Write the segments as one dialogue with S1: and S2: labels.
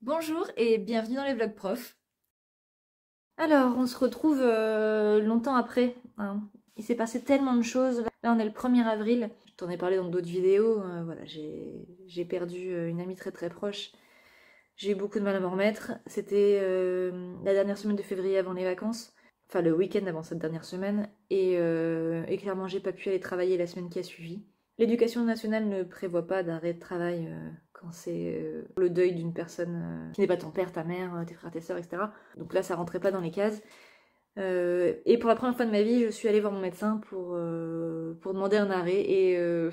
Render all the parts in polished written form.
S1: Bonjour et bienvenue dans les vlogs prof. Alors, on se retrouve longtemps après, hein. Il s'est passé tellement de choses. Là, on est le 1er avril. Je t'en ai parlé dans d'autres vidéos. Voilà, j'ai perdu une amie très très proche. J'ai eu beaucoup de mal à m'en remettre. C'était la dernière semaine de février avant les vacances. Enfin, le week-end avant cette dernière semaine. Et clairement, j'ai pas pu aller travailler la semaine qui a suivi. L'éducation nationale ne prévoit pas d'arrêt de travail quand c'est le deuil d'une personne qui n'est pas ton père, ta mère, tes frères, tes sœurs, etc. Donc là, ça rentrait pas dans les cases. Et pour la première fois de ma vie, je suis allée voir mon médecin pour demander un arrêt. Et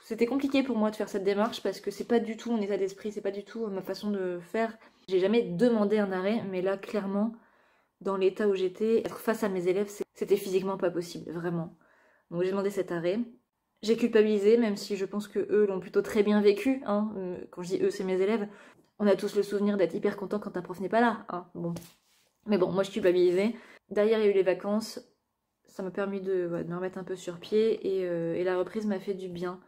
S1: c'était compliqué pour moi de faire cette démarche parce que c'est pas du tout mon état d'esprit, c'est pas du tout ma façon de faire. J'ai jamais demandé un arrêt, mais là, clairement, dans l'état où j'étais, être face à mes élèves, c'était physiquement pas possible, vraiment. Donc j'ai demandé cet arrêt. J'ai culpabilisé, même si je pense que eux l'ont plutôt très bien vécu, hein. Quand je dis eux, c'est mes élèves. On a tous le souvenir d'être hyper content quand un prof n'est pas là, hein. Bon. Mais bon, moi je culpabilisais. Derrière, il y a eu les vacances. Ça m'a permis de me remettre un peu sur pied et la reprise m'a fait du bien.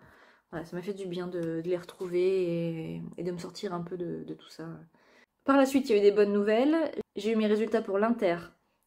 S1: Voilà, ça m'a fait du bien de les retrouver et de me sortir un peu de tout ça. Par la suite, il y a eu des bonnes nouvelles. J'ai eu mes résultats pour l'Inter.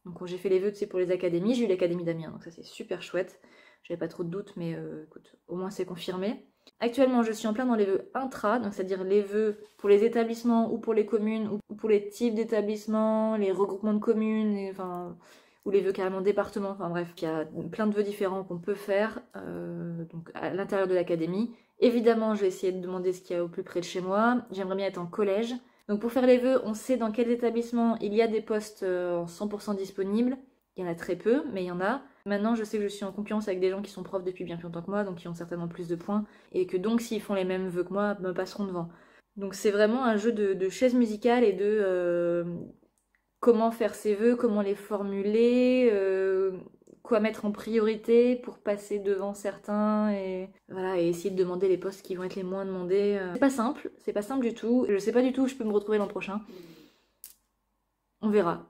S1: Donc j'ai fait les vœux, tu sais, pour les académies. J'ai eu l'Académie d'Amiens, donc ça c'est super chouette. J'avais pas trop de doutes, mais écoute, au moins c'est confirmé. Actuellement, je suis en plein dans les vœux intra, donc c'est-à-dire les vœux pour les établissements ou pour les communes ou pour les types d'établissements, les regroupements de communes, enfin, ou les vœux carrément départements. Enfin bref, il y a plein de vœux différents qu'on peut faire donc à l'intérieur de l'académie. Évidemment, je vais essayer de demander ce qu'il y a au plus près de chez moi. J'aimerais bien être en collège. Donc pour faire les vœux, on sait dans quels établissements il y a des postes en 100% disponibles. Il y en a très peu, mais il y en a. Maintenant, je sais que je suis en concurrence avec des gens qui sont profs depuis bien plus longtemps que moi, donc qui ont certainement plus de points, et que donc s'ils font les mêmes vœux que moi, me passeront devant. Donc c'est vraiment un jeu de chaises musicales et de comment faire ses vœux, comment les formuler, quoi mettre en priorité pour passer devant certains et voilà, et essayer de demander les postes qui vont être les moins demandés. C'est pas simple du tout. Je sais pas du tout où je peux me retrouver l'an prochain. On verra.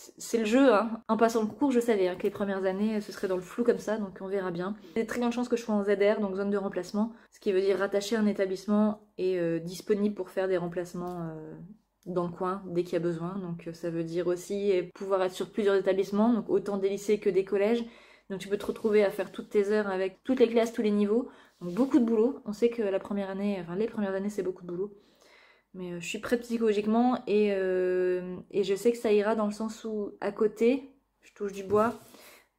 S1: C'est le jeu, hein. En passant le concours, je savais hein, que les premières années, ce serait dans le flou comme ça, donc on verra bien. Il y a de très grandes chances que je sois en ZR, donc zone de remplacement, ce qui veut dire rattaché à un établissement et disponible pour faire des remplacements dans le coin dès qu'il y a besoin. Donc ça veut dire aussi pouvoir être sur plusieurs établissements, donc autant des lycées que des collèges. Donc tu peux te retrouver à faire toutes tes heures avec toutes les classes, tous les niveaux. Donc beaucoup de boulot. On sait que la première année, enfin les premières années, c'est beaucoup de boulot. Mais je suis prête psychologiquement et je sais que ça ira dans le sens où à côté, je touche du bois,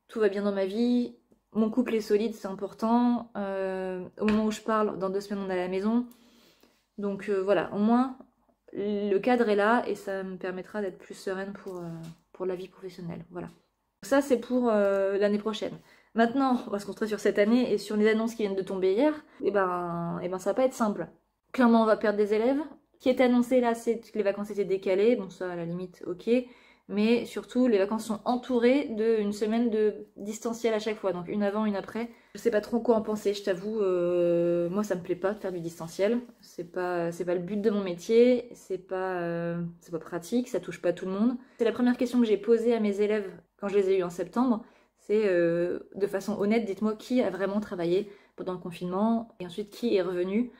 S1: tout va bien dans ma vie, mon couple est solide, c'est important. Au moment où je parle, dans 2 semaines on est à la maison. Donc voilà, au moins le cadre est là et ça me permettra d'être plus sereine pour la vie professionnelle. Voilà. Ça c'est pour l'année prochaine. Maintenant, on va se concentrer sur cette année et sur les annonces qui viennent de tomber hier. Et ben ça va pas être simple. Clairement, on va perdre des élèves. Ce qui était annoncé là, c'est que les vacances étaient décalées. Bon, ça, à la limite, ok. Mais surtout, les vacances sont entourées d'une semaine de distanciel à chaque fois. Donc une avant, une après. Je sais pas trop quoi en penser, je t'avoue. Moi, ça me plaît pas de faire du distanciel. C'est pas le but de mon métier. C'est pas pratique. Ça touche pas tout le monde. C'est la première question que j'ai posée à mes élèves quand je les ai eus en septembre. C'est de façon honnête, dites-moi qui a vraiment travaillé pendant le confinement et ensuite qui est revenu.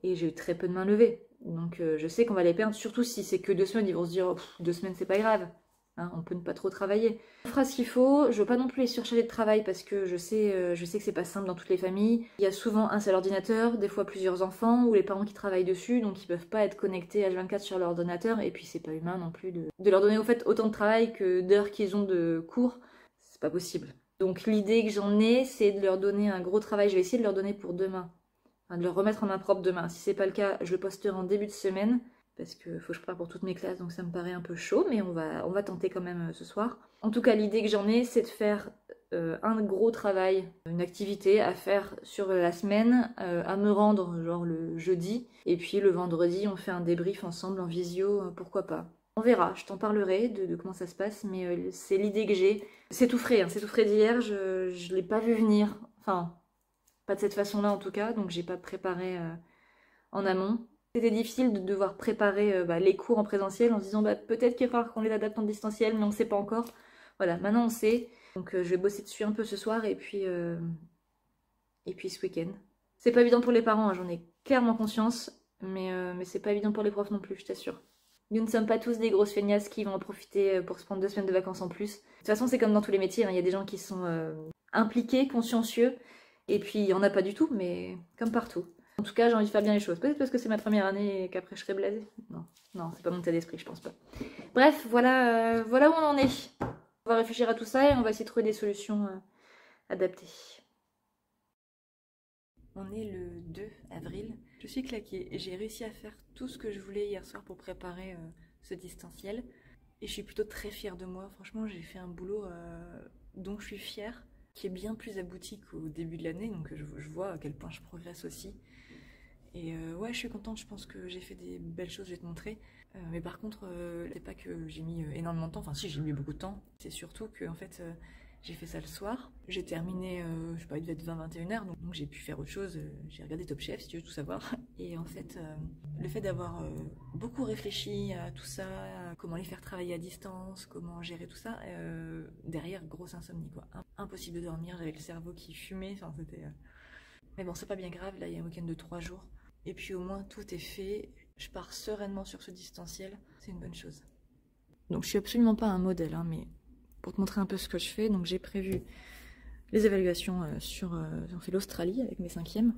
S1: Et j'ai eu très peu de mains levées. Donc je sais qu'on va les perdre, surtout si c'est que 2 semaines, ils vont se dire oh, 2 semaines c'est pas grave, hein, on peut ne pas trop travailler. On fera ce qu'il faut, je veux pas non plus les surcharger de travail parce que je sais que c'est pas simple dans toutes les familles. Il y a souvent un seul ordinateur, des fois plusieurs enfants ou les parents qui travaillent dessus, donc ils peuvent pas être connectés H24 sur leur ordinateur et puis c'est pas humain non plus de leur donner au fait autant de travail que d'heures qu'ils ont de cours, c'est pas possible. Donc l'idée que j'en ai, c'est de leur donner un gros travail, je vais essayer de leur donner pour demain. Enfin, de le remettre en main propre demain. Si c'est pas le cas, je le posterai en début de semaine parce que faut que je prépare pour toutes mes classes, donc ça me paraît un peu chaud, mais on va tenter quand même ce soir. En tout cas, l'idée que j'en ai, c'est de faire un gros travail, une activité à faire sur la semaine, à me rendre genre le jeudi, et puis le vendredi, on fait un débrief ensemble en visio, pourquoi pas. On verra, je t'en parlerai de comment ça se passe, mais c'est l'idée que j'ai. C'est tout frais, hein, c'est tout frais d'hier, je l'ai pas vu venir, enfin... Pas de cette façon-là en tout cas, donc j'ai pas préparé en amont. C'était difficile de devoir préparer les cours en présentiel en se disant peut-être qu'il va falloir qu'on les adapte en distanciel, mais on ne sait pas encore. Voilà, maintenant on sait. Donc je vais bosser dessus un peu ce soir et puis ce week-end. C'est pas évident pour les parents, hein, j'en ai clairement conscience, mais c'est pas évident pour les profs non plus, je t'assure. Nous ne sommes pas tous des grosses feignasses qui vont en profiter pour se prendre 2 semaines de vacances en plus. De toute façon, c'est comme dans tous les métiers, hein. Il y a des gens qui sont impliqués, consciencieux, et puis il n'y en a pas du tout, mais comme partout. En tout cas, j'ai envie de faire bien les choses. Peut-être parce que c'est ma première année et qu'après je serai blasée. Non, non, c'est pas mon état d'esprit, je pense pas. Bref, voilà, voilà où on en est. On va réfléchir à tout ça et on va essayer de trouver des solutions adaptées. On est le 2 avril. Je suis claquée et j'ai réussi à faire tout ce que je voulais hier soir pour préparer ce distanciel. Et je suis plutôt très fière de moi. Franchement, j'ai fait un boulot dont je suis fière, qui est bien plus abouti qu'au début de l'année. Donc je vois à quel point je progresse aussi. Et ouais, je suis contente, je pense que j'ai fait des belles choses, je vais te montrer. Mais par contre, c'est pas que j'ai mis énormément de temps, enfin si, j'ai mis beaucoup de temps. C'est surtout que en fait, j'ai fait ça le soir. J'ai terminé, je sais pas, il devait être 20-21h, donc j'ai pu faire autre chose. J'ai regardé Top Chef, si tu veux tout savoir. Et en fait, le fait d'avoir beaucoup réfléchi à tout ça, à comment les faire travailler à distance, comment gérer tout ça, derrière, grosse insomnie, quoi. Impossible de dormir, j'avais le cerveau qui fumait, enfin c'était... Mais bon, c'est pas bien grave, là il y a un week-end de 3 jours. Et puis au moins tout est fait, je pars sereinement sur ce distanciel, c'est une bonne chose. Donc je suis absolument pas un modèle, hein, mais pour te montrer un peu ce que je fais, donc j'ai prévu les évaluations on fait l'Australie avec mes 5e.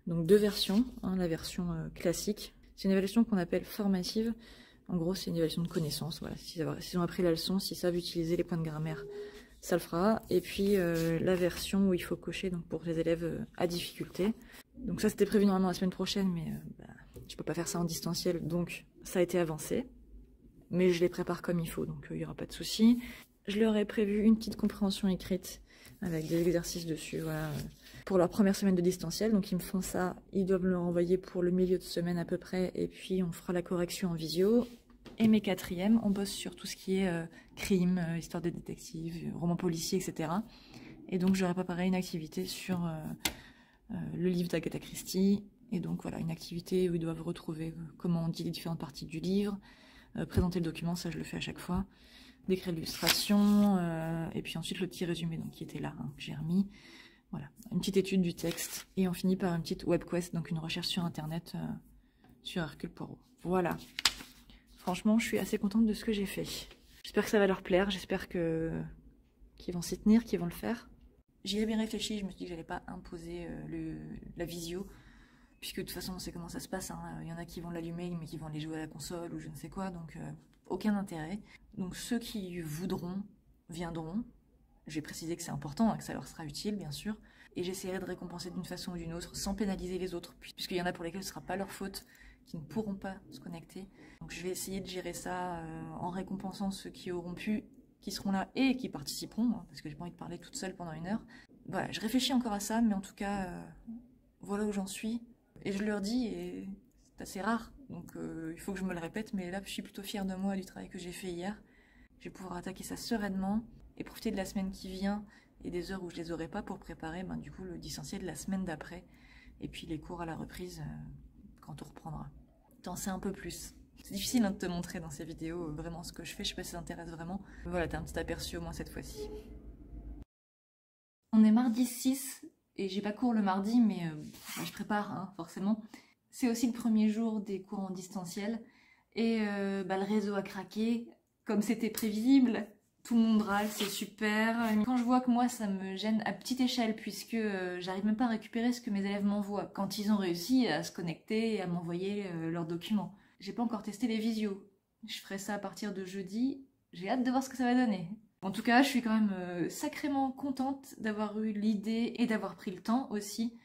S1: Donc 2 versions, hein, la version classique, c'est une évaluation qu'on appelle formative. En gros c'est une évaluation de connaissances, voilà, s'ils ont appris la leçon, s'ils savent utiliser les points de grammaire, ça le fera. Et puis la version où il faut cocher donc pour les élèves à difficulté. Donc ça c'était prévu normalement la semaine prochaine, mais je peux pas faire ça en distanciel, donc ça a été avancé. Mais je les prépare comme il faut, donc il n'y aura pas de souci. Je leur ai prévu une petite compréhension écrite avec des exercices dessus, voilà, pour leur première semaine de distanciel. Donc ils me font ça, ils doivent me le renvoyer pour le milieu de semaine à peu près, et puis on fera la correction en visio. Et mes 4e, on bosse sur tout ce qui est crime, histoire des détectives, romans policiers, etc. Et donc j'aurais préparé une activité sur le livre d'Agatha Christie. Et donc voilà, une activité où ils doivent retrouver comment on dit les différentes parties du livre, présenter le document, ça je le fais à chaque fois, décrire l'illustration, et puis ensuite le petit résumé donc, qui était là, hein, que j'ai remis. Voilà, une petite étude du texte. Et on finit par une petite web quest, donc une recherche sur internet sur Hercule Poirot. Voilà. Franchement, je suis assez contente de ce que j'ai fait. J'espère que ça va leur plaire, j'espère qu'ils vont s'y tenir, qu'ils vont le faire. J'y ai bien réfléchi, je me suis dit que j'allais pas imposer la visio, puisque de toute façon on sait comment ça se passe, hein. Il y en a qui vont l'allumer mais qui vont aller jouer à la console ou je ne sais quoi, donc aucun intérêt. Donc ceux qui voudront, viendront. Je vais préciser que c'est important, hein, que ça leur sera utile bien sûr, et j'essaierai de récompenser d'une façon ou d'une autre, sans pénaliser les autres, puisqu'il y en a pour lesquels ce ne sera pas leur faute, qui ne pourront pas se connecter. Donc je vais essayer de gérer ça en récompensant ceux qui auront pu, qui seront là et qui participeront, hein, parce que j'ai pas envie de parler toute seule pendant 1 heure. Voilà, je réfléchis encore à ça, mais en tout cas, voilà où j'en suis. Et je leur dis, et c'est assez rare, donc il faut que je me le répète, mais là je suis plutôt fière de moi, du travail que j'ai fait hier. Je vais pouvoir attaquer ça sereinement et profiter de la semaine qui vient et des heures où je les aurai pas pour préparer du coup le distanciel de la semaine d'après. Et puis les cours à la reprise quand on reprendra. T'en sais un peu plus. C'est difficile, hein, de te montrer dans ces vidéos vraiment ce que je fais, je sais pas si ça t'intéresse vraiment. Voilà, t'as un petit aperçu au moins cette fois-ci. On est mardi 6 et j'ai pas cours le mardi, mais je prépare, hein, forcément. C'est aussi le premier jour des cours en distanciel et le réseau a craqué, comme c'était prévisible. Tout le monde râle, c'est super. Quand je vois que moi ça me gêne à petite échelle puisque j'arrive même pas à récupérer ce que mes élèves m'envoient quand ils ont réussi à se connecter et à m'envoyer leurs documents. J'ai pas encore testé les visios. Je ferai ça à partir de jeudi. J'ai hâte de voir ce que ça va donner. En tout cas, je suis quand même sacrément contente d'avoir eu l'idée et d'avoir pris le temps aussi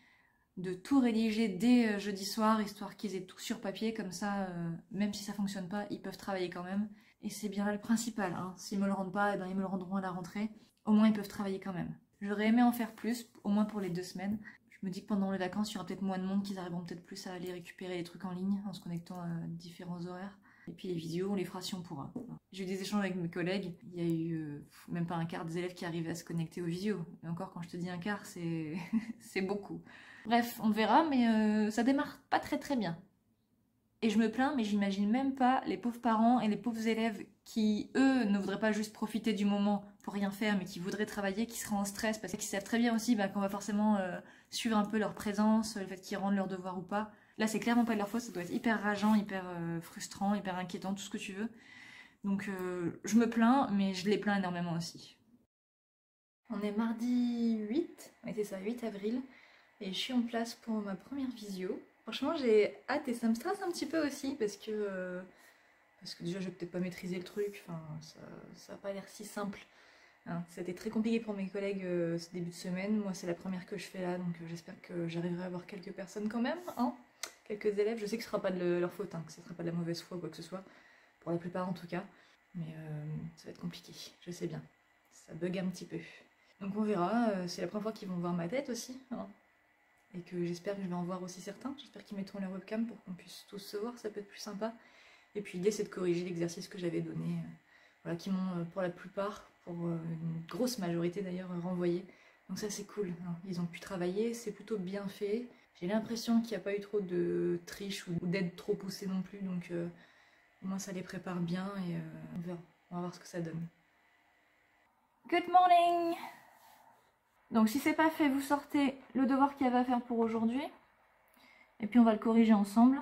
S1: de tout rédiger dès jeudi soir, histoire qu'ils aient tout sur papier, comme ça, même si ça fonctionne pas, ils peuvent travailler quand même. Et c'est bien là le principal, hein. S'ils me le rendent pas, eh ben, ils me le rendront à la rentrée. Au moins ils peuvent travailler quand même. J'aurais aimé en faire plus, au moins pour les 2 semaines. Je me dis que pendant les vacances, il y aura peut-être moins de monde, qu'ils arriveront peut-être plus à aller récupérer les trucs en ligne, en se connectant à différents horaires. Et puis les vidéos, on les fera si on pourra. J'ai eu des échanges avec mes collègues, il y a eu même pas un quart des élèves qui arrivaient à se connecter aux visios. Et encore, quand je te dis un quart, c'est c'est beaucoup. Bref, on verra, mais ça démarre pas très bien. Et je me plains, mais j'imagine même pas les pauvres parents et les pauvres élèves qui, eux, ne voudraient pas juste profiter du moment pour rien faire, mais qui voudraient travailler, qui seraient en stress, parce qu'ils savent très bien aussi qu'on va forcément suivre un peu leur présence, le fait qu'ils rendent leurs devoirs ou pas. Là, c'est clairement pas de leur faute, ça doit être hyper rageant, hyper frustrant, hyper inquiétant, tout ce que tu veux. Donc je me plains, mais je les plains énormément aussi. On est mardi 8, oui c'est ça, 8 avril, et je suis en place pour ma première visio. Franchement, j'ai hâte et ça me stresse un petit peu aussi, parce que déjà, je vais peut-être pas maîtriser le truc, enfin, ça va pas l'air si simple. Hein, c'était très compliqué pour mes collègues ce début de semaine. Moi, c'est la première que je fais là, donc j'espère que j'arriverai à avoir quelques personnes quand même, hein, quelques élèves. Je sais que ce sera pas de leur faute, hein, que ce sera pas de la mauvaise foi ou quoi que ce soit, pour la plupart en tout cas. Mais ça va être compliqué, je sais bien. Ça bug un petit peu. Donc on verra, c'est la première fois qu'ils vont voir ma tête aussi, hein, et que j'espère que je vais en voir aussi certains. J'espère qu'ils mettront leur webcam pour qu'on puisse tous se voir, ça peut être plus sympa. Et puis l'idée c'est de corriger l'exercice que j'avais donné, voilà, qui m'ont pour la plupart, pour une grosse majorité d'ailleurs, renvoyé. Donc ça c'est cool, hein. Ils ont pu travailler, c'est plutôt bien fait. J'ai l'impression qu'il n'y a pas eu trop de triche ou d'aide trop poussée non plus, donc au moins ça les prépare bien et on va voir ce que ça donne. Good morning! Donc si c'est pas fait, vous sortez le devoir qu'il y avait à faire pour aujourd'hui. Et puis on va le corriger ensemble.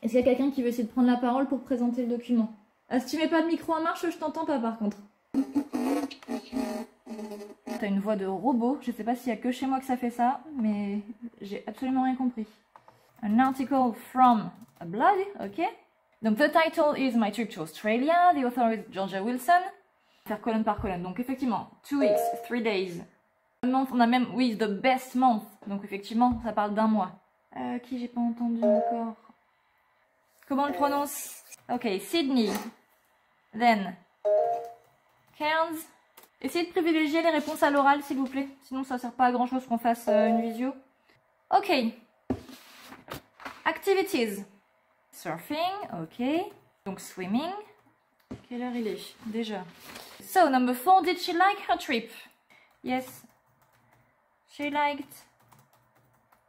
S1: Est-ce qu'il y a quelqu'un qui veut essayer de prendre la parole pour présenter le document? Ah, si tu mets pas de micro en marche, je t'entends pas par contre. T'as une voix de robot, je sais pas s'il y a que chez moi que ça fait ça, mais j'ai absolument rien compris. An article from a blog, ok. Donc the title is My Trip to Australia, the author is Georgia Wilson. Faire colonne par colonne, donc effectivement, 2 weeks, 3 days. A month, on a même, oui, the best month, donc effectivement, ça parle d'un mois. Qui j'ai pas entendu encore? Comment on le prononce? Ok, Sydney. Then, Cairns. Essayez de privilégier les réponses à l'oral, s'il vous plaît. Sinon, ça sert pas à grand chose qu'on fasse une visio. Ok. Activities. Surfing, ok. Donc, swimming. Quelle heure il est déjà? So, number 4, did she like her trip? Yes. She liked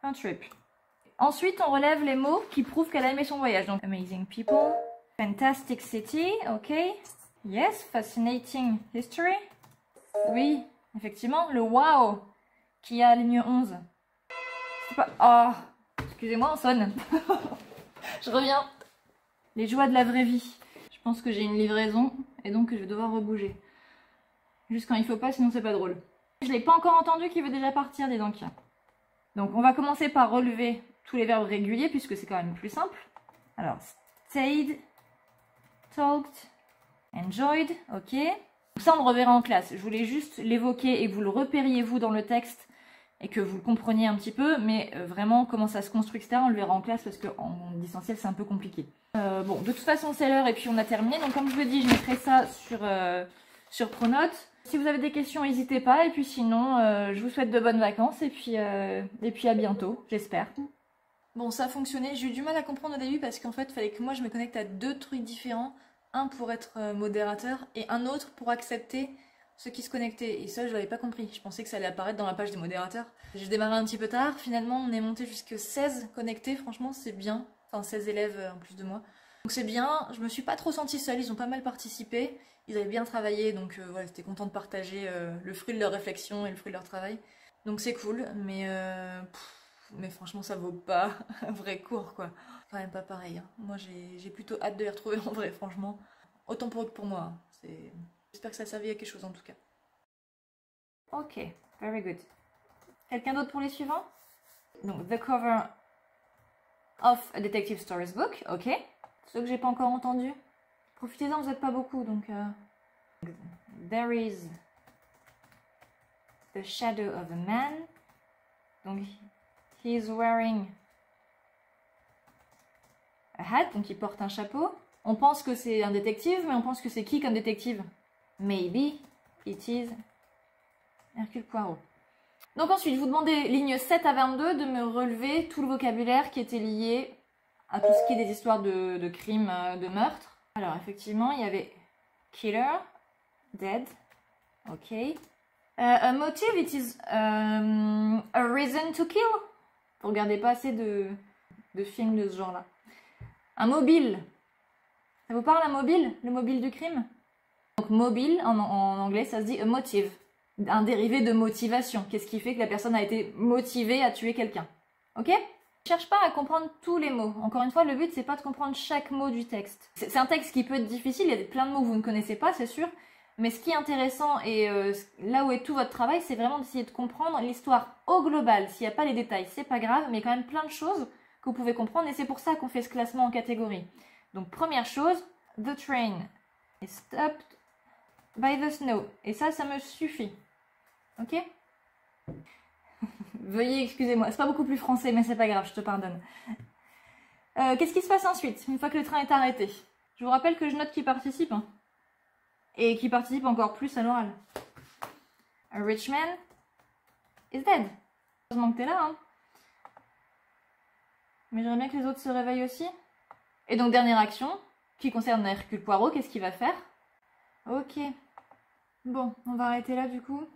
S1: her trip. Ensuite, on relève les mots qui prouvent qu'elle a aimé son voyage. Donc, amazing people, fantastic city, ok. Yes, fascinating history. Oui, effectivement, le wow qui a ligne 11. C'est pas... Oh, excusez-moi, on sonne. Je reviens. Les joies de la vraie vie. Je pense que j'ai une livraison et donc je vais devoir rebouger. Juste quand il faut pas, sinon c'est pas drôle. Je l'ai pas encore entendu qui veut déjà partir, dis donc. Donc on va commencer par relever tous les verbes réguliers puisque c'est quand même plus simple. Alors, stayed, talked, enjoyed, ok. Ça on le reverra en classe. Je voulais juste l'évoquer et que vous le repériez vous dans le texte et que vous le compreniez un petit peu, mais vraiment comment ça se construit, etc. On le verra en classe parce qu'en distanciel c'est un peu compliqué. Bon, de toute façon c'est l'heure et puis on a terminé. Donc comme je vous l'ai dit, je mettrai ça sur Pronote. Si vous avez des questions, n'hésitez pas. Et puis sinon, je vous souhaite de bonnes vacances et puis à bientôt, j'espère. Bon, ça a fonctionné. J'ai eu du mal à comprendre au début parce qu'en fait, il fallait que moi je me connecte à 2 trucs différents. Un pour être modérateur et un autre pour accepter ceux qui se connectaient. Et ça, je l'avais pas compris. Je pensais que ça allait apparaître dans la page des modérateurs. J'ai démarré un petit peu tard. Finalement, on est monté jusqu'à 16 connectés. Franchement, c'est bien. Enfin, 16 élèves en plus de moi. Donc c'est bien. Je me suis pas trop sentie seule. Ils ont pas mal participé. Ils avaient bien travaillé. Donc voilà, j'étais contente de partager le fruit de leur réflexion et le fruit de leur travail. Donc c'est cool. Mais franchement, ça vaut pas un vrai cours, quoi. Quand même pas pareil. Hein. Moi, j'ai plutôt hâte de les retrouver en vrai, franchement. Autant pour eux que pour moi. Hein. J'espère que ça a servi à quelque chose en tout cas. Ok, very good. Quelqu'un d'autre pour les suivants? Donc, the cover of a detective stories book. Ok. Ceux que j'ai pas encore entendu. Profitez-en, vous n'êtes pas beaucoup, donc... There is the shadow of a man. Donc, he is wearing a hat, donc il porte un chapeau. On pense que c'est un détective, mais on pense que c'est qui comme détective? Maybe it is Hercule Poirot. Donc ensuite, je vous demandais, lignes 7 à 22, de me relever tout le vocabulaire qui était lié à tout ce qui est des histoires de crimes, de meurtres. Alors effectivement, il y avait killer, dead, ok. A motive, it is a reason to kill. Vous regardez pas assez de films de ce genre-là. Un mobile. Ça vous parle un mobile? Le mobile du crime? Donc mobile, en anglais, ça se dit a motive. Un dérivé de motivation. Qu'est-ce qui fait que la personne a été motivée à tuer quelqu'un? Ok? Cherche pas à comprendre tous les mots. Encore une fois, le but c'est pas de comprendre chaque mot du texte. C'est un texte qui peut être difficile, il y a plein de mots que vous ne connaissez pas, c'est sûr. Mais ce qui est intéressant et là où est tout votre travail, c'est vraiment d'essayer de comprendre l'histoire au global. S'il n'y a pas les détails, c'est pas grave, mais il y a quand même plein de choses que vous pouvez comprendre et c'est pour ça qu'on fait ce classement en catégories. Donc première chose, the train is stopped by the snow. Et ça me suffit. Ok? Veuillez excusez-moi, c'est pas beaucoup plus français, mais c'est pas grave, je te pardonne. Qu'est-ce qui se passe ensuite, une fois que le train est arrêté? Je vous rappelle que je note qui participe, hein, et qui participe encore plus à l'oral. A rich man is dead. Heureusement que t'es là, hein. Mais j'aimerais bien que les autres se réveillent aussi. Et donc, dernière action, qui concerne Hercule Poirot, qu'est-ce qu'il va faire? Ok. Bon, on va arrêter là du coup.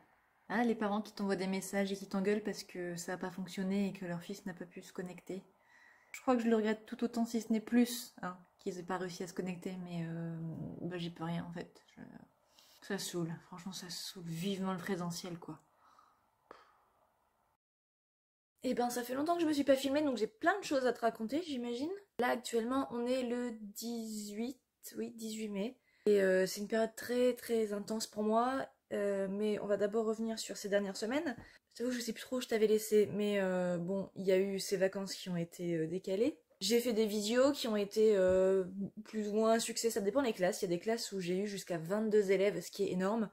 S1: Ah, les parents qui t'envoient des messages et qui t'engueulent parce que ça n'a pas fonctionné et que leur fils n'a pas pu se connecter. Je crois que je le regrette tout autant, si ce n'est plus, hein, qu'ils n'aient pas réussi à se connecter, mais bah, j'y peux rien en fait. Ça saoule, franchement ça saoule vivement le présentiel quoi. Eh ben ça fait longtemps que je me suis pas filmée donc j'ai plein de choses à te raconter j'imagine. Là actuellement on est le 18, oui 18 mai. Et c'est une période très très intense pour moi. Mais on va d'abord revenir sur ces dernières semaines. Je t'avoue, je sais plus trop où je t'avais laissé, mais bon, il y a eu ces vacances qui ont été décalées. J'ai fait des visios qui ont été plus ou moins un succès, ça dépend des classes. Il y a des classes où j'ai eu jusqu'à 22 élèves, ce qui est énorme.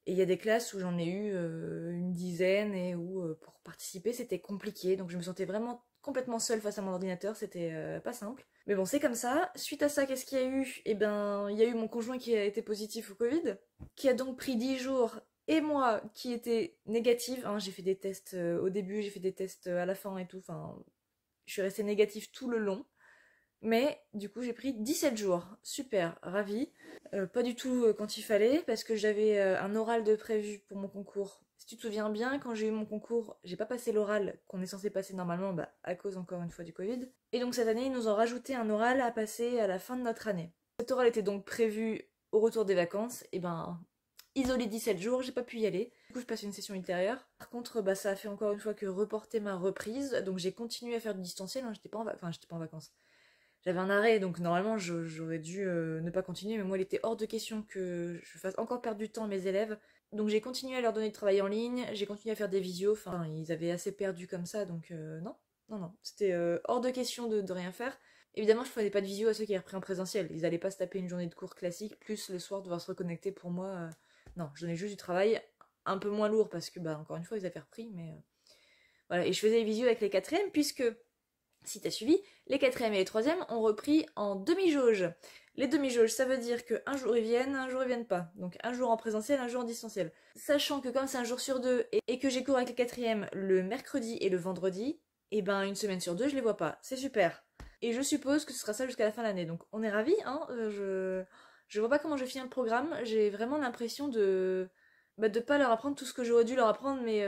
S1: Et il y a des classes où j'en ai eu une dizaine et où pour participer c'était compliqué. Donc je me sentais vraiment complètement seule face à mon ordinateur, c'était pas simple. Mais bon, c'est comme ça. Suite à ça, qu'est-ce qu'il y a eu? Eh ben, il y a eu mon conjoint qui a été positif au Covid, qui a donc pris 10 jours, et moi qui était négative. Hein, j'ai fait des tests au début, j'ai fait des tests à la fin et tout. Enfin, je suis restée négative tout le long. Mais du coup j'ai pris 17 jours, super, ravie. Pas du tout quand il fallait, parce que j'avais un oral de prévu pour mon concours. Si tu te souviens bien, quand j'ai eu mon concours, j'ai pas passé l'oral qu'on est censé passer normalement, bah, à cause encore une fois du Covid. Et donc cette année, ils nous ont rajouté un oral à passer à la fin de notre année. Cet oral était donc prévu au retour des vacances, et ben isolé 17 jours, j'ai pas pu y aller. Du coup, je passe une session ultérieure. Par contre, bah, ça a fait encore une fois que reporter ma reprise, donc j'ai continué à faire du distanciel, hein, j'étais pas en vacances. J'avais un arrêt, donc normalement j'aurais dû ne pas continuer, mais moi il était hors de question que je fasse encore perdre du temps à mes élèves. Donc j'ai continué à leur donner du travail en ligne, j'ai continué à faire des visios, enfin ils avaient assez perdu comme ça, donc non, c'était hors de question de rien faire. Évidemment je faisais pas de visio à ceux qui avaient repris en présentiel, ils allaient pas se taper une journée de cours classique, plus le soir devoir se reconnecter pour moi. Non, je donnais juste du travail, un peu moins lourd parce que bah encore une fois ils avaient repris, mais voilà, et je faisais des visios avec les quatrièmes puisque si t'as suivi, les quatrièmes et les troisièmes ont repris en demi-jauge. Les demi-jauges, ça veut dire qu'un jour ils viennent pas. Donc un jour en présentiel, un jour en distanciel. Sachant que comme c'est un jour sur deux et que j'ai cours avec les quatrièmes le mercredi et le vendredi, et ben une semaine sur deux je les vois pas. C'est super. Et je suppose que ce sera ça jusqu'à la fin de l'année. Donc on est ravis, hein. Je vois pas comment je finis le programme. J'ai vraiment l'impression de pas leur apprendre tout ce que j'aurais dû leur apprendre, mais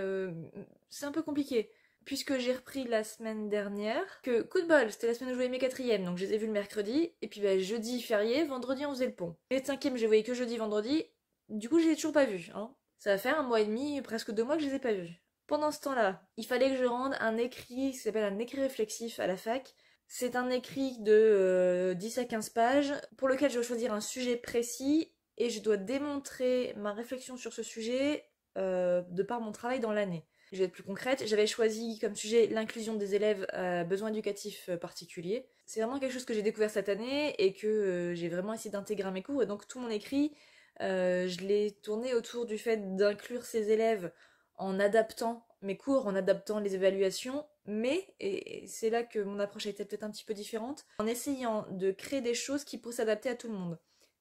S1: c'est un peu compliqué puisque j'ai repris la semaine dernière, que coup de bol, c'était la semaine où je voyais mes quatrièmes, donc je les ai vus le mercredi, et puis bah, jeudi férié, vendredi on faisait le pont. Les cinquièmes, je les voyais que jeudi, vendredi, du coup je les ai toujours pas vus. Hein. Ça va faire un mois et demi, presque 2 mois que je les ai pas vus. Pendant ce temps-là, il fallait que je rende un écrit qui s'appelle un écrit réflexif à la fac. C'est un écrit de 10 à 15 pages, pour lequel je dois choisir un sujet précis, et je dois démontrer ma réflexion sur ce sujet de par mon travail dans l'année. Je vais être plus concrète, j'avais choisi comme sujet l'inclusion des élèves à besoins éducatifs particuliers. C'est vraiment quelque chose que j'ai découvert cette année et que j'ai vraiment essayé d'intégrer à mes cours. Et donc tout mon écrit, je l'ai tourné autour du fait d'inclure ces élèves en adaptant mes cours, en adaptant les évaluations, mais, et c'est là que mon approche a été peut-être un petit peu différente, en essayant de créer des choses qui pourraient s'adapter à tout le monde.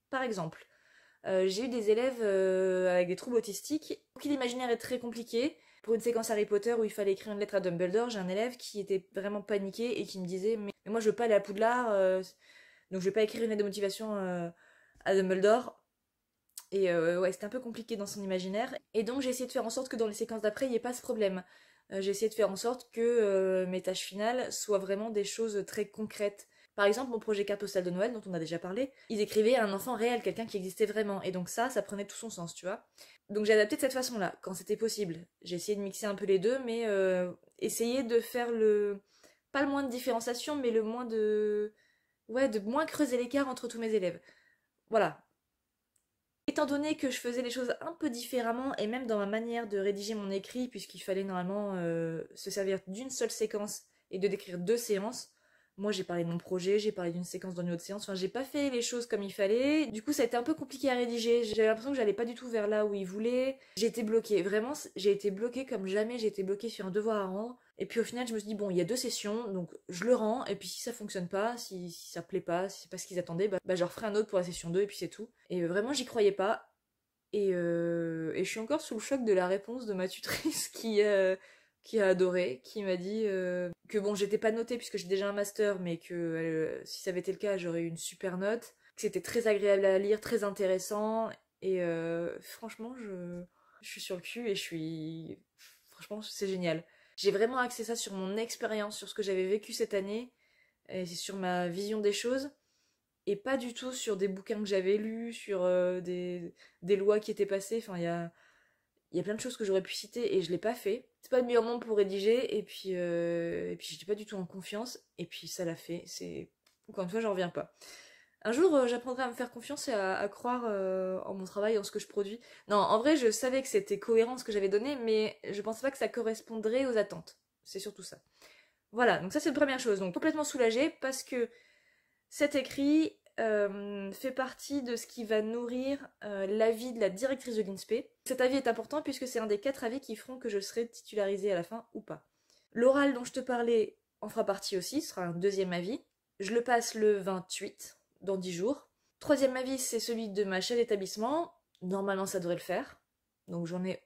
S1: Par exemple, j'ai eu des élèves avec des troubles autistiques, pour qui l'imaginaire est très compliqué. Pour une séquence Harry Potter où il fallait écrire une lettre à Dumbledore, j'ai un élève qui était vraiment paniqué et qui me disait mais moi je veux pas aller à Poudlard, donc je vais pas écrire une lettre de motivation à Dumbledore. Et ouais, c'était un peu compliqué dans son imaginaire. Et donc j'ai essayé de faire en sorte que dans les séquences d'après, il n'y ait pas ce problème. J'ai essayé de faire en sorte que mes tâches finales soient vraiment des choses très concrètes. Par exemple, mon projet carte postale de Noël, dont on a déjà parlé, ils écrivaient un enfant réel, quelqu'un qui existait vraiment. Et donc ça prenait tout son sens, tu vois. Donc j'ai adapté de cette façon-là, quand c'était possible. J'ai essayé de mixer un peu les deux, mais essayer de faire pas le moins de différenciation, mais le moins de... Ouais, de moins creuser l'écart entre tous mes élèves. Voilà. Étant donné que je faisais les choses un peu différemment, et même dans ma manière de rédiger mon écrit, puisqu'il fallait normalement se servir d'une seule séquence et de décrire 2 séances, moi j'ai parlé de mon projet, j'ai parlé d'une séquence dans une autre séance, enfin j'ai pas fait les choses comme il fallait, du coup ça a été un peu compliqué à rédiger, j'avais l'impression que j'allais pas du tout vers là où il voulait, j'ai été bloquée, vraiment j'ai été bloquée comme jamais j'ai été bloquée sur un devoir à rendre, et puis au final je me suis dit bon il y a 2 sessions, donc je le rends, et puis si ça fonctionne pas, si ça plaît pas, si c'est pas ce qu'ils attendaient, bah je referai un autre pour la session 2 et puis c'est tout. Et vraiment j'y croyais pas, et je suis encore sous le choc de la réponse de ma tutrice qui a adoré, qui m'a dit que bon, j'étais pas notée puisque j'ai déjà un master, mais que si ça avait été le cas, j'aurais eu une super note, que c'était très agréable à lire, très intéressant, et franchement, je suis sur le cul et je suis... Franchement, c'est génial. J'ai vraiment axé ça sur mon expérience, sur ce que j'avais vécu cette année, et sur ma vision des choses et pas du tout sur des bouquins que j'avais lus, sur des lois qui étaient passées. Enfin, il y a plein de choses que j'aurais pu citer et je l'ai pas fait. C'est pas le meilleur moment pour rédiger, et puis j'étais pas du tout en confiance, et puis ça l'a fait. C'est... Encore une fois, j'en reviens pas. Un jour, j'apprendrai à me faire confiance et à croire en mon travail, en ce que je produis. Non, en vrai, je savais que c'était cohérent ce que j'avais donné, mais je pensais pas que ça correspondrait aux attentes. C'est surtout ça. Voilà, donc ça c'est la première chose. Donc complètement soulagée parce que cet écrit fait partie de ce qui va nourrir l'avis de la directrice de l'INSPE. Cet avis est important puisque c'est un des 4 avis qui feront que je serai titularisée à la fin ou pas. L'oral dont je te parlais en fera partie aussi, ce sera un 2e avis. Je le passe le 28, dans 10 jours. 3e avis, c'est celui de ma chef d'établissement. Normalement, ça devrait le faire. Donc j'en ai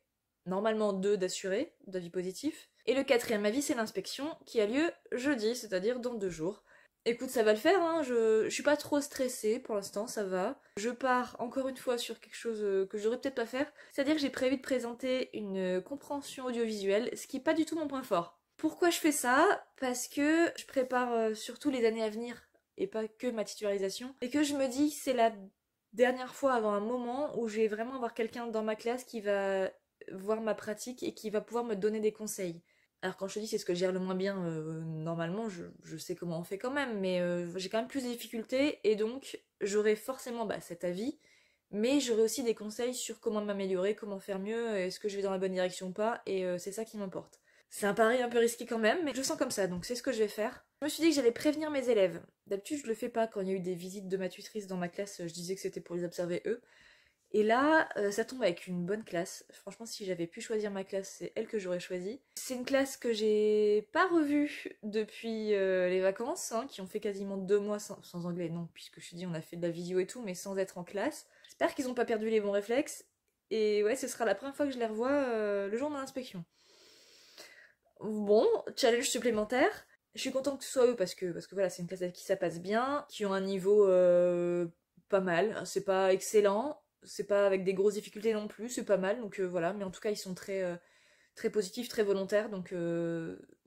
S1: normalement 2 d'assurés, d'avis positifs. Et le 4e avis, c'est l'inspection qui a lieu jeudi, c'est-à-dire dans 2 jours. Écoute, ça va le faire, hein. Je suis pas trop stressée pour l'instant, ça va. Je pars encore une fois sur quelque chose que j'aurais peut-être pas faire. C'est-à-dire que j'ai prévu de présenter une compréhension audiovisuelle, ce qui est pas du tout mon point fort. Pourquoi je fais ça? Parce que je prépare surtout les années à venir, et pas que ma titularisation. Et que je me dis que c'est la dernière fois avant un moment où je vais vraiment avoir quelqu'un dans ma classe qui va voir ma pratique et qui va pouvoir me donner des conseils. Alors quand je te dis c'est ce que je gère le moins bien, normalement je sais comment on fait quand même, mais j'ai quand même plus de difficultés et donc j'aurai forcément cet avis, mais j'aurai aussi des conseils sur comment m'améliorer, comment faire mieux, est-ce que je vais dans la bonne direction ou pas, et c'est ça qui m'importe. C'est un pari un peu risqué quand même, mais je sens comme ça, donc c'est ce que je vais faire. Je me suis dit que j'allais prévenir mes élèves. D'habitude je le fais pas quand il y a eu des visites de ma tutrice dans ma classe, je disais que c'était pour les observer eux. Et là, ça tombe avec une bonne classe. Franchement, si j'avais pu choisir ma classe, c'est elle que j'aurais choisie. C'est une classe que j'ai pas revue depuis les vacances, hein, qui ont fait quasiment 2 mois sans anglais. Non, puisque je te dis, on a fait de la visio et tout, mais sans être en classe. J'espère qu'ils ont pas perdu les bons réflexes. Et ouais, ce sera la première fois que je les revois le jour de l'inspection. Bon, challenge supplémentaire. Je suis contente que ce soit eux parce que voilà, c'est une classe avec qui ça passe bien, qui ont un niveau pas mal. C'est pas excellent, c'est pas avec des grosses difficultés non plus, c'est pas mal, donc voilà, mais en tout cas ils sont très positifs, très volontaires, donc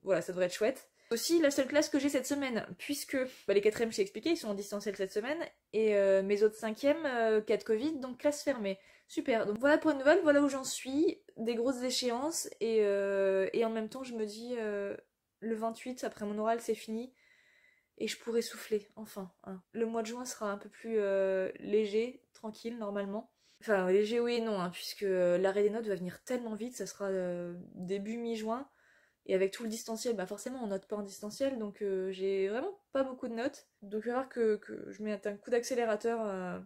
S1: voilà, ça devrait être chouette. Aussi la seule classe que j'ai cette semaine, puisque les 4e je t'ai expliqué, ils sont en distanciel cette semaine, et mes autres 5e, cas de Covid, donc classe fermée. Super, donc voilà pour une nouvelle, voilà où j'en suis, des grosses échéances, et en même temps je me dis, le 28, après mon oral c'est fini, et je pourrai souffler, enfin. Hein. Le mois de juin sera un peu plus léger, tranquille, normalement. Enfin, léger oui et non, hein, puisque l'arrêt des notes va venir tellement vite, ça sera début mi-juin. Et avec tout le distanciel, forcément on note pas en distanciel, donc j'ai vraiment pas beaucoup de notes. Donc il va falloir que je mette un coup d'accélérateur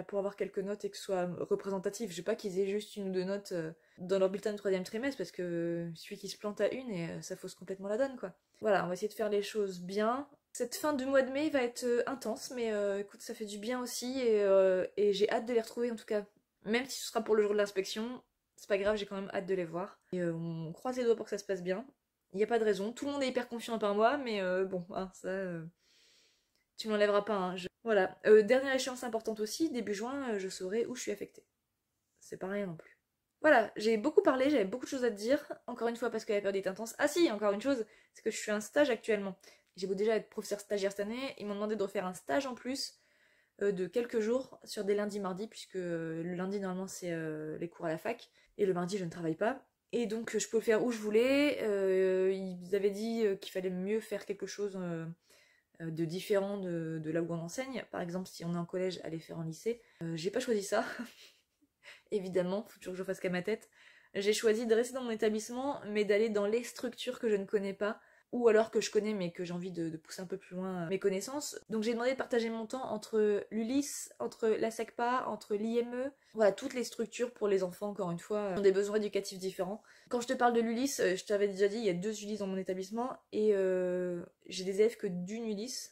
S1: pour avoir quelques notes et que ce soit représentatif. Je veux pas qu'ils aient juste 1 ou 2 notes dans leur bulletin de 3e trimestre, parce que celui qui se plante à une et ça fausse complètement la donne, quoi. Voilà, on va essayer de faire les choses bien. Cette fin du mois de mai va être intense, mais écoute, ça fait du bien aussi, et j'ai hâte de les retrouver en tout cas. Même si ce sera pour le jour de l'inspection, c'est pas grave, j'ai quand même hâte de les voir. Et on croise les doigts pour que ça se passe bien. Il n'y a pas de raison, tout le monde est hyper confiant par moi, mais bon, hein, ça, tu m'enlèveras pas. Hein, Voilà, dernière échéance importante aussi, début juin, je saurai où je suis affectée. C'est pas rien non plus. Voilà, j'ai beaucoup parlé, j'avais beaucoup de choses à te dire. Encore une fois, parce que la période est intense. Ah si, encore une chose, c'est que je suis un stage actuellement. J'ai beau déjà être professeur stagiaire cette année, ils m'ont demandé de refaire un stage en plus de quelques jours sur des lundis, mardis, puisque le lundi normalement c'est les cours à la fac, et le mardi je ne travaille pas. Et donc je pouvais le faire où je voulais. Ils avaient dit qu'il fallait mieux faire quelque chose de différent de là où on enseigne. Par exemple, si on est en collège, aller faire en lycée. J'ai pas choisi ça, évidemment, faut toujours que je fasse qu'à ma tête. J'ai choisi de rester dans mon établissement, mais d'aller dans les structures que je ne connais pas, ou alors que je connais mais que j'ai envie de pousser un peu plus loin mes connaissances. Donc j'ai demandé de partager mon temps entre l'ULIS, entre la SECPA, entre l'IME, voilà, toutes les structures pour les enfants, encore une fois, qui ont des besoins éducatifs différents. Quand je te parle de l'ULIS, je t'avais déjà dit, il y a 2 ULIS dans mon établissement, et j'ai des élèves que d'une ULIS,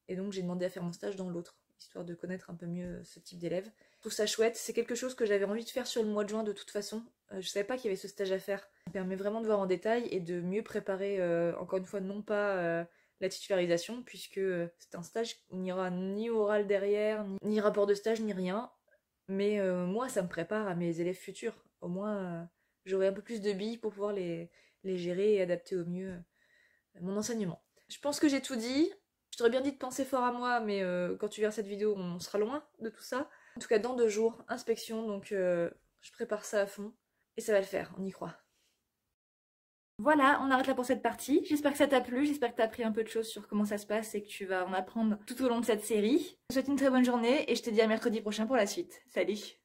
S1: et donc j'ai demandé à faire mon stage dans l'autre, histoire de connaître un peu mieux ce type d'élèves. Je trouve ça chouette, c'est quelque chose que j'avais envie de faire sur le mois de juin de toute façon. Je savais pas qu'il y avait ce stage à faire. Ça permet vraiment de voir en détail et de mieux préparer, encore une fois, non pas la titularisation, puisque c'est un stage où il n'y aura ni oral derrière, ni rapport de stage, ni rien. Mais moi, ça me prépare à mes élèves futurs. Au moins, j'aurai un peu plus de billes pour pouvoir les gérer et adapter au mieux mon enseignement. Je pense que j'ai tout dit. Je t'aurais bien dit de penser fort à moi, mais quand tu verras cette vidéo, on sera loin de tout ça. En tout cas, dans 2 jours, inspection, donc je prépare ça à fond. Et ça va le faire, on y croit. Voilà, on arrête là pour cette partie. J'espère que ça t'a plu, j'espère que t'as appris un peu de choses sur comment ça se passe et que tu vas en apprendre tout au long de cette série. Je te souhaite une très bonne journée et je te dis à mercredi prochain pour la suite. Salut!